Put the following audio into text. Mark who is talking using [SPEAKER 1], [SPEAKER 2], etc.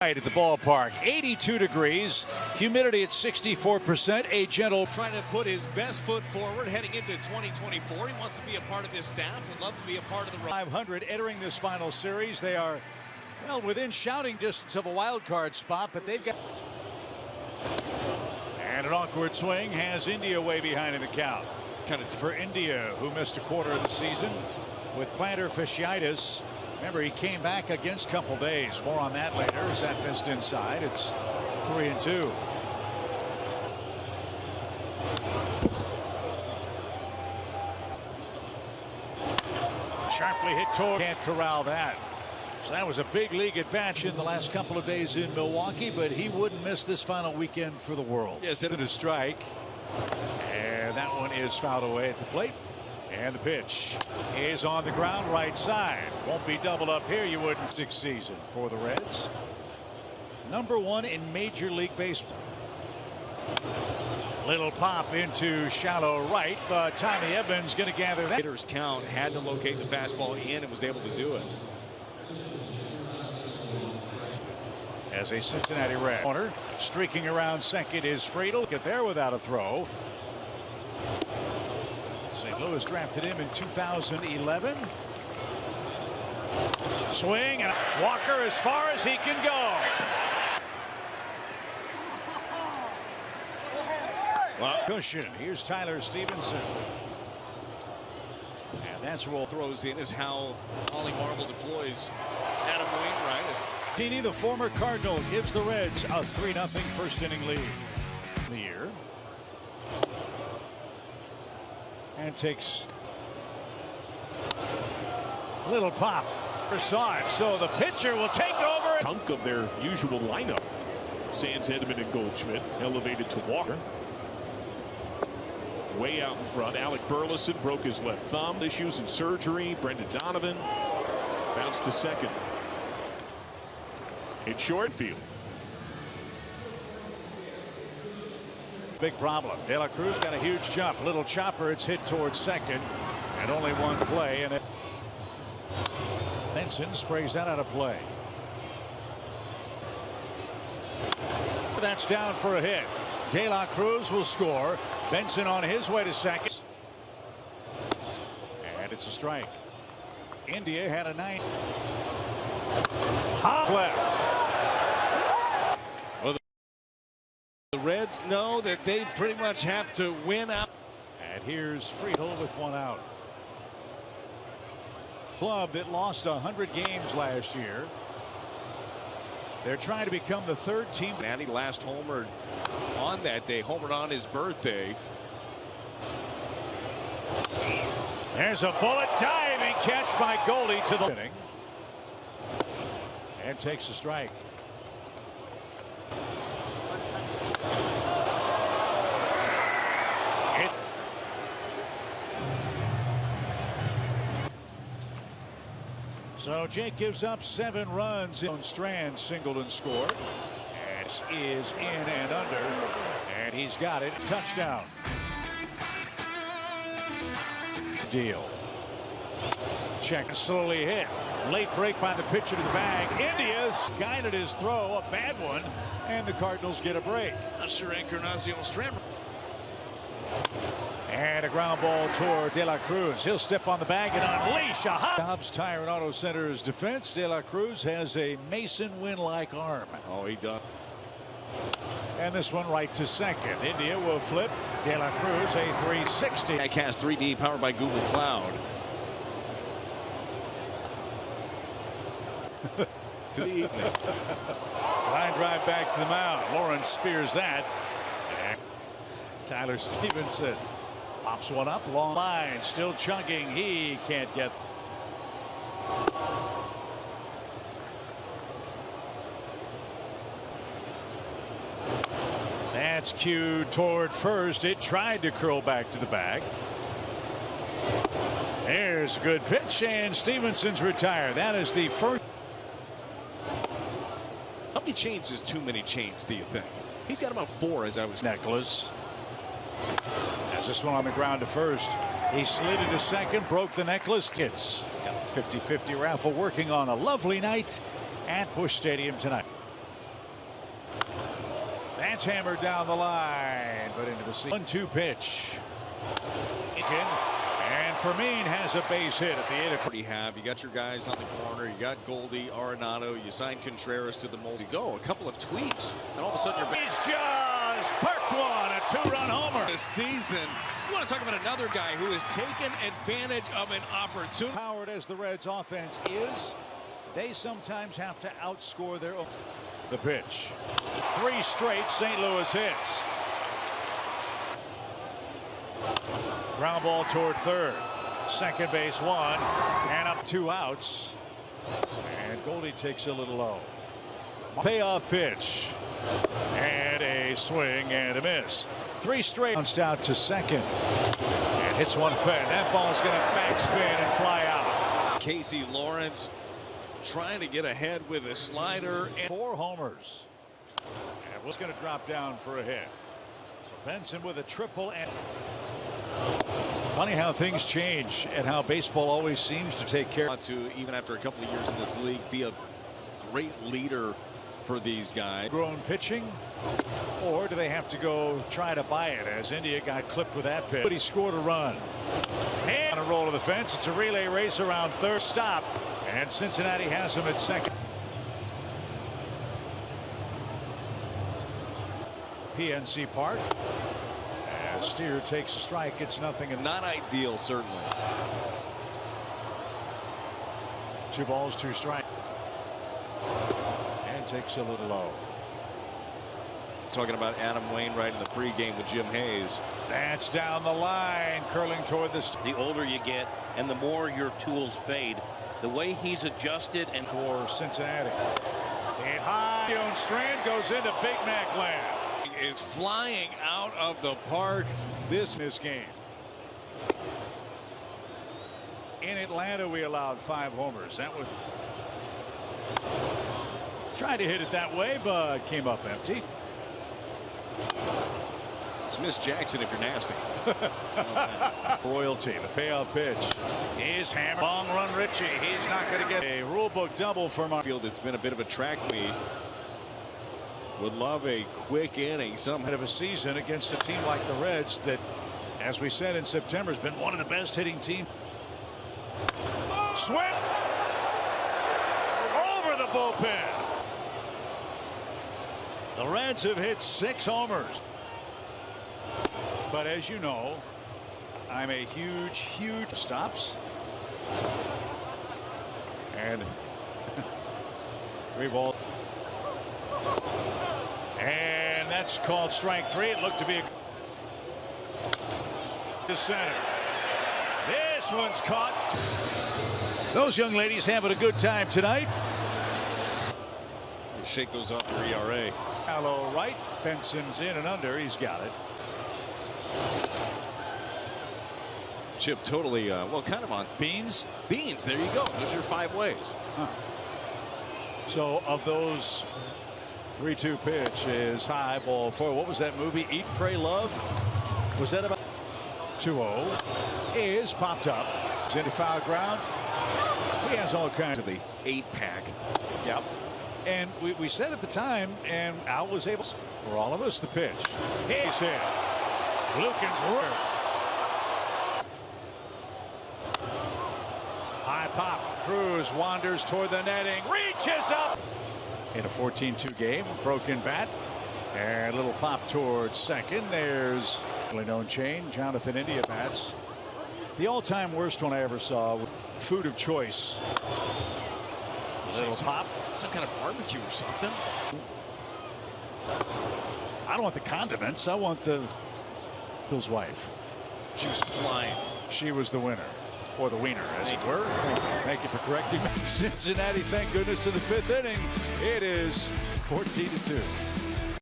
[SPEAKER 1] At the ballpark, 82 degrees, humidity at 64%, a gentle.
[SPEAKER 2] Trying to put his best foot forward heading into 2024. He wants to be a part of this staff, would love to be a part of the
[SPEAKER 1] 500 entering this final series. They are, well, within shouting distance of a wild card spot, but they've got. And an awkward swing has India way behind in the count. Kind of for India, who missed a quarter of the season with plantar fasciitis. Remember, he came back against a couple days. More on that later as that missed inside. It's 3-2. Sharply hit toward. Can't corral that. So that was a big league at bat in the last couple of days in Milwaukee, but he wouldn't miss this final weekend for the world.
[SPEAKER 2] Yes, it
[SPEAKER 1] is a strike. And that one is fouled away at the plate. And the pitch is on the ground right side. Won't be doubled up here. You wouldn't. Season for the Reds. #1 in Major League Baseball. Little pop into shallow right, but Tommy Evans going to gather that.
[SPEAKER 2] Hitters count, had to locate the fastball in and was able to do it.
[SPEAKER 1] As a Cincinnati Red. Corner streaking around second is Friedel. Get there without a throw. St. Louis drafted him in 2011. Swing and Walker as far as he can go. Well, cushion. Here's Tyler Stevenson. And that's roll.
[SPEAKER 2] Throws in is how Ollie Marble deploys Adam Wainwright.
[SPEAKER 1] Dini, the former Cardinal, gives the Reds a 3-0 first inning lead. The year. And takes a little pop. Saw it, so the pitcher will take over.
[SPEAKER 3] Chunk of their usual lineup. Sands, Edman, and Goldschmidt elevated to Walker. Way out in front, Alec Burleson broke his left thumb. Issues in surgery. Brendan Donovan bounced to second. In short field.
[SPEAKER 1] Big problem. De La Cruz got a huge jump. Little chopper. It's hit towards second. And only one play. And Benson sprays that out of play. That's down for a hit. De La Cruz will score. Benson on his way to second. And it's a strike. India had a 9. Hop left.
[SPEAKER 2] The Reds know that they pretty much have to win out.
[SPEAKER 1] And here's Friedel with one out. Club that lost 100 games last year. They're trying to become the third team.
[SPEAKER 2] Manny last homered on that day, homered on his birthday.
[SPEAKER 1] There's a bullet diving catch by Goldie to the inning. And takes a strike. So Jake gives up 7 runs. Strand singled and scored. And is in and under. And he's got it. Touchdown. Deal. Check slowly hit. Late break by the pitcher to the bag. India's guided his throw. A bad one. And the Cardinals get a break.
[SPEAKER 2] Not sure Encarnacion Strand.
[SPEAKER 1] And a ground ball toward De La Cruz. He'll step on the bag and unleash a hot. Dobbs Tire and Auto Center's defense. De La Cruz has a Mason Wynn-like arm.
[SPEAKER 2] Oh, he does.
[SPEAKER 1] And this one right to second. India will flip. De La Cruz a 360.
[SPEAKER 2] Diecast 3D powered by Google Cloud. To the evening.
[SPEAKER 1] Line drive back to the mound. Lawrence spears that. And Tyler Stevenson pops one up. Long line. Still chugging. He can't get. That's cued toward first. It tried to curl back to the bag. There's a good pitch, and Stevenson's retired. That is the first.
[SPEAKER 2] How many chains is too many chains, do you think? He's got about 4 as I was.
[SPEAKER 1] Necklace. Has this one on the ground to first. He slid into second, broke the necklace. It's got the 50-50 raffle working on a lovely night at Busch Stadium tonight. That's hammered down the line, but into the seat. 1-2 pitch. And Fermin has a base hit at the 8 o'clock.
[SPEAKER 2] You got your guys on the corner. You got Goldie, Arenado. You signed Contreras to the mold. You go a couple of tweaks, and all of a sudden you're back.
[SPEAKER 1] He's just parked one, a 2-run homer.
[SPEAKER 2] This season, you want to talk about another guy who has taken advantage of an opportunity.
[SPEAKER 1] Powered as the Reds' offense is, they sometimes have to outscore their own. The pitch. 3 straight St. Louis hits. Ground ball toward third. Second base 1. And up 2 outs. And Goldie takes a little low. Payoff pitch. And a swing and a miss. 3 straight. Bounced out to second. And hits one pen. That ball's going to backspin and fly out.
[SPEAKER 2] Casey Lawrence trying to get ahead with a slider.
[SPEAKER 1] 4 homers. And was going to drop down for a hit. So Benson with a triple. And funny how things change and how baseball always seems to take care.
[SPEAKER 2] To even after a couple of years in this league, be a great leader for these guys.
[SPEAKER 1] Grown pitching, or do they have to go try to buy it, as India got clipped with that pitch? But he scored a run. And on a roll to the fence. It's a relay race around third. Stop. And Cincinnati has him at second. PNC Park. As Steer takes a strike, it's nothing. And
[SPEAKER 2] not ideal, certainly.
[SPEAKER 1] 2 balls, 2 strikes. And takes a little low.
[SPEAKER 2] Talking about Adam Wainwright in the pregame with Jim Hayes.
[SPEAKER 1] That's down the line, curling toward the.
[SPEAKER 4] The older you get and the more your tools fade, the way he's adjusted. And
[SPEAKER 1] for Cincinnati, hit high. Dion Strand goes into Big Mac land.
[SPEAKER 2] He is flying out of the park this
[SPEAKER 1] game. In Atlanta, we allowed 5 homers. That was tried to hit it that way, but came up empty.
[SPEAKER 2] It's Miss Jackson if you're nasty.
[SPEAKER 1] Royalty, the payoff pitch is hammered. Long run Richie. He's not going to get a rule book double for my
[SPEAKER 2] field. It's been a bit of a track meet. Would love a quick inning. Some
[SPEAKER 1] head of a season against a team like the Reds that, as we said in September, has been one of the best hitting teams. Swing over the bullpen. The Reds have hit 6 homers. But as you know, I'm a huge stops. And 3 balls. And that's called strike 3. It looked to be a to center. This one's caught. Those young ladies having a good time tonight.
[SPEAKER 2] You shake those off your ERA.
[SPEAKER 1] Hello, right. Benson's in and under. He's got it.
[SPEAKER 2] Chip totally, well, kind of on
[SPEAKER 1] beans.
[SPEAKER 2] Beans. There you go. Those are your 5 ways.
[SPEAKER 1] Huh. So of those, 3-2 pitch is high, ball 4. What was that movie? Eat, Pray, Love? Was that about 2-0? Is popped up. It's into foul ground. He has all kinds
[SPEAKER 2] of the 8-pack.
[SPEAKER 1] Yep. And we said at the time, and Al was able, for all of us, the pitch. He's hit. Lucan's work. High pop. Cruz wanders toward the netting. Reaches up. In a 14-2 game. Broken bat. And a little pop towards second. There's really known chain. Jonathan India bats. The all-time worst one I ever saw. Food of choice. Little pop.
[SPEAKER 2] Some kind of barbecue or something.
[SPEAKER 1] I don't want the condiments. I want the Bill's wife.
[SPEAKER 2] She was flying.
[SPEAKER 1] She was the winner. Or the wiener, as it were. Thank you for correcting me. Cincinnati, thank goodness, in the 5th inning. It is 14-2.